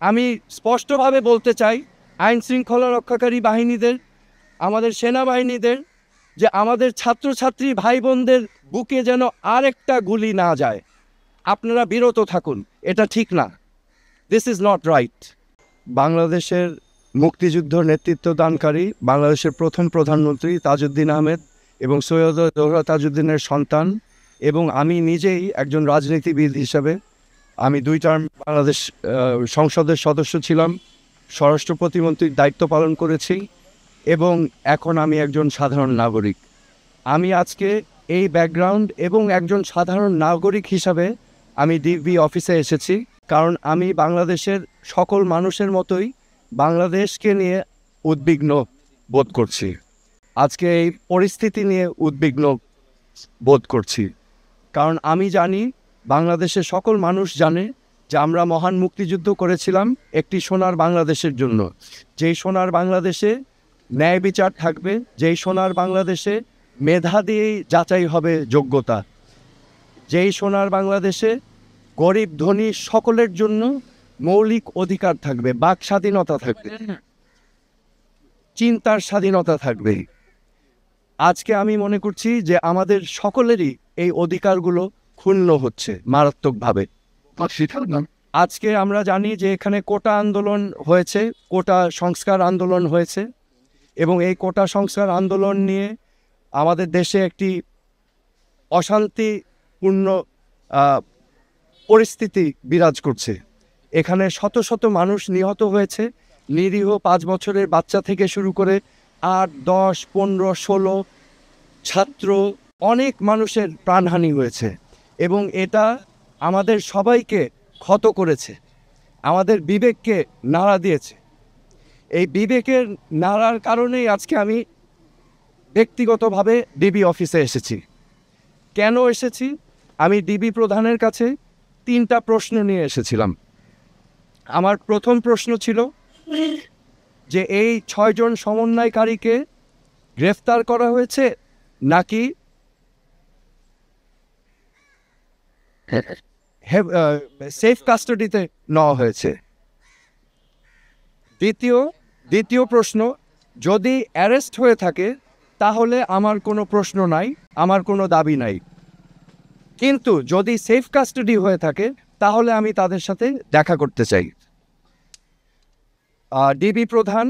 আমি স্পষ্টভাবে বলতে চাই আইন শৃঙ্খলা রক্ষাকারী বাহিনীদের, আমাদের সেনাবাহিনীদের, যে আমাদের ছাত্রছাত্রী ভাই বোনদের বুকে যেন আরেকটা গুলি না যায়। আপনারা বিরত থাকুন, এটা ঠিক না। This is not right. বাংলাদেশের মুক্তিযুদ্ধ নেতৃত্ব দানকারী বাংলাদেশের প্রথম প্রধানমন্ত্রী তাজউদ্দিন আহমেদ এবং সৈয়দ জোহরা তাজউদ্দিনের সন্তান, এবং আমি নিজেই একজন রাজনীতিবিদ হিসাবে আমি 2 টার্ম বাংলাদেশ সংসদের সদস্য ছিলাম, স্বরাষ্ট্র প্রতিমন্ত্রীর দায়িত্ব পালন করেছি, এবং এখন আমি একজন সাধারণ নাগরিক। আমি আজকে এই ব্যাকগ্রাউন্ড এবং একজন সাধারণ নাগরিক হিসাবে আমি ডিবি অফিসে এসেছি, কারণ আমি বাংলাদেশের সকল মানুষের মতোই বাংলাদেশকে নিয়ে উদ্বিগ্ন বোধ করছি। আজকে এই পরিস্থিতি নিয়ে উদ্বিগ্ন বোধ করছি, কারণ আমি জানি, বাংলাদেশের সকল মানুষ জানে যে আমরা মহান মুক্তিযুদ্ধ করেছিলাম একটি সোনার বাংলাদেশের জন্য। যেই সোনার বাংলাদেশে ন্যায় বিচার থাকবে, যেই সোনার বাংলাদেশে মেধা দিয়েই যাচাই হবে যোগ্যতা, যেই সোনার বাংলাদেশে গরিব ধনী সকলের জন্য মৌলিক অধিকার থাকবে, বাক স্বাধীনতা থাকবে, চিন্তার স্বাধীনতা থাকবে। আজকে আমি মনে করছি যে আমাদের সকলেরই এই অধিকারগুলো ক্ষুণ্ণ হচ্ছে মারাত্মকভাবে। আজকে আমরা জানি যে এখানে কোটা আন্দোলন হয়েছে, কোটা সংস্কার আন্দোলন হয়েছে, এবং এই কোটা সংস্কার আন্দোলন নিয়ে আমাদের দেশে একটি অশান্তিপূর্ণ পরিস্থিতি বিরাজ করছে। এখানে শত শত মানুষ নিহত হয়েছে, নিরীহ 5 বছরের বাচ্চা থেকে শুরু করে 8, 10, 15, 16 ছাত্র, অনেক মানুষের প্রাণহানি হয়েছে, এবং এটা আমাদের সবাইকে ক্ষত করেছে, আমাদের বিবেককে নাড়া দিয়েছে। এই বিবেকের নাড়ার কারণেই আজকে আমি ব্যক্তিগতভাবে ডিবি অফিসে এসেছি। কেন এসেছি? আমি ডিবি প্রধানের কাছে 3টা প্রশ্ন নিয়ে এসেছিলাম। আমার প্রথম প্রশ্ন ছিল যে এই 6 জন সমন্বয়কারীকে গ্রেফতার করা হয়েছে নাকি সেফ কাস্টাডিতে নেওয়া হয়েছে। দ্বিতীয় প্রশ্ন, যদি অ্যারেস্ট হয়ে থাকে তাহলে আমার কোনো প্রশ্ন নাই, আমার কোনো দাবি নাই, কিন্তু যদি সেফ কাস্টাডি হয়ে থাকে তাহলে আমি তাদের সাথে দেখা করতে চাই। ডিবি প্রধান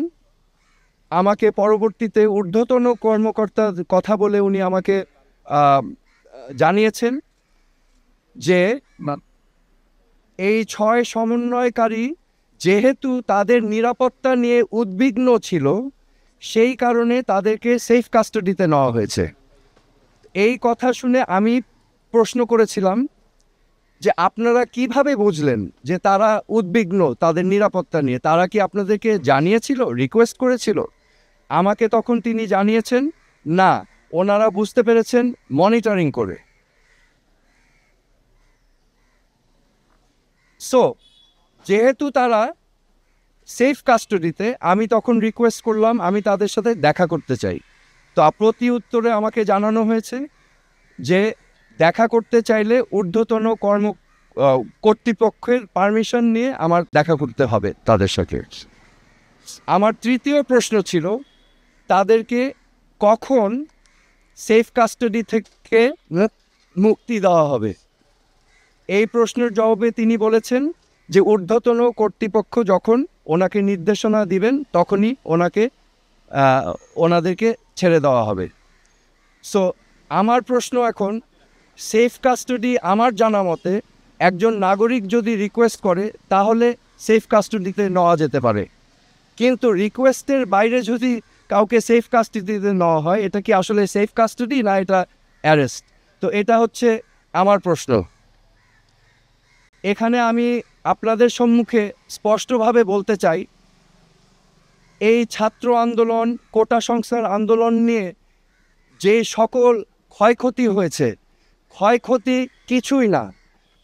আমাকে পরবর্তীতে ঊর্ধ্বতন কর্মকর্তার কথা বলে উনি আমাকে জানিয়েছেন যে এই 6 সমন্বয়কারী যেহেতু তাদের নিরাপত্তা নিয়ে উদ্বিগ্ন ছিল, সেই কারণে তাদেরকে সেফ কাস্টাডিতে নেওয়া হয়েছে। এই কথা শুনে আমি প্রশ্ন করেছিলাম যে আপনারা কিভাবে বুঝলেন যে তারা উদ্বিগ্ন তাদের নিরাপত্তা নিয়ে? তারা কি আপনাদেরকে জানিয়েছিল, রিকোয়েস্ট করেছিল? আমাকে তখন তিনি জানিয়েছেন, না, ওনারা বুঝতে পেরেছেন মনিটরিং করে। সো যেহেতু তারা সেফ কাস্টাডিতে, আমি তখন রিকোয়েস্ট করলাম আমি তাদের সাথে দেখা করতে চাই। তো প্রতি উত্তরে আমাকে জানানো হয়েছে যে দেখা করতে চাইলে ঊর্ধ্বতন কর্তৃপক্ষের পারমিশন নিয়ে আমার দেখা করতে হবে তাদের সাথে। আমার তৃতীয় প্রশ্ন ছিল তাদেরকে কখন সেফ কাস্টাডি থেকে মুক্তি দেওয়া হবে। এই প্রশ্নের জবাবে তিনি বলেছেন যে ঊর্ধ্বতন কর্তৃপক্ষ যখন ওনাকে নির্দেশনা দিবেন তখনই ওনাদেরকে ছেড়ে দেওয়া হবে। সো আমার প্রশ্ন এখন, সেফ কাস্টাডি আমার জানা মতে একজন নাগরিক যদি রিকোয়েস্ট করে তাহলে সেফ কাস্টাডিতে নেওয়া যেতে পারে, কিন্তু রিকোয়েস্টের বাইরে যদি কাউকে সেফ কাস্টাডিতে নেওয়া হয়, এটা কি আসলে সেফ কাস্টাডি না এটা অ্যারেস্ট? তো এটা হচ্ছে আমার প্রশ্ন। এখানে আমি আপনাদের সম্মুখে স্পষ্টভাবে বলতে চাই, এই ছাত্র আন্দোলন, কোটা সংস্কার আন্দোলন নিয়ে যে সকল ক্ষয়ক্ষতি হয়েছে, ক্ষয়ক্ষতি কিছুই না।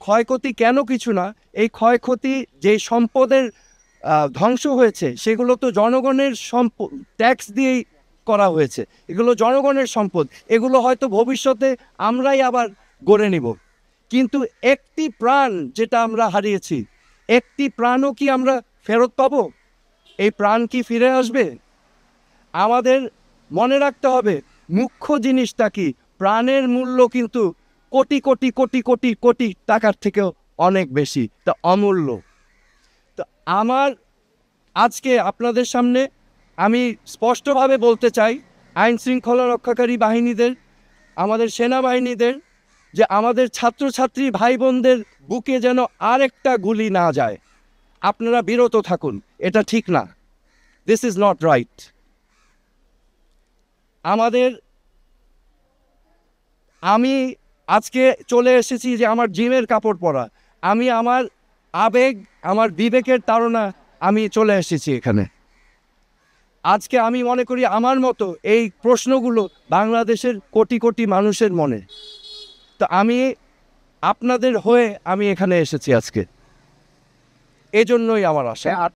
ক্ষয়ক্ষতি কেন কিছু না? এই ক্ষয়ক্ষতি যে সম্পদের ধ্বংস হয়েছে সেগুলো তো জনগণের সম্পদ, ট্যাক্স দিয়েই করা হয়েছে। এগুলো জনগণের সম্পদ, এগুলো হয়তো ভবিষ্যতে আমরাই আবার গড়ে নিব, কিন্তু একটি প্রাণ যেটা আমরা হারিয়েছি, একটি প্রাণও কি আমরা ফেরত পাবো? এই প্রাণ কি ফিরে আসবে? আমাদের মনে রাখতে হবে মুখ্য জিনিসটা কি, প্রাণের মূল্য কিন্তু কোটি কোটি কোটি কোটি কোটি টাকার থেকেও অনেক বেশি, তা অমূল্য। তো আমার আজকে আপনাদের সামনে আমি স্পষ্টভাবে বলতে চাই আইন শৃঙ্খলা রক্ষাকারী বাহিনীদের, আমাদের সেনাবাহিনীদের, যে আমাদের ছাত্রছাত্রী ভাই বোনদের বুকে যেন আর একটা গুলি না যায়। আপনারা বিরত থাকুন, এটা ঠিক না। This is not right. আমি আজকে চলে এসেছি যে আমার জিমের কাপড় পরা, আমি আমার আবেগ, আমার বিবেকের তাড়না আমি চলে এসেছি এখানে। আজকে আমি মনে করি আমার মতো এই প্রশ্নগুলো বাংলাদেশের কোটি কোটি মানুষের মনে। তো আমি আপনাদের হয়ে আমি এখানে এসেছি আজকে, এজন্যই আমার আশা।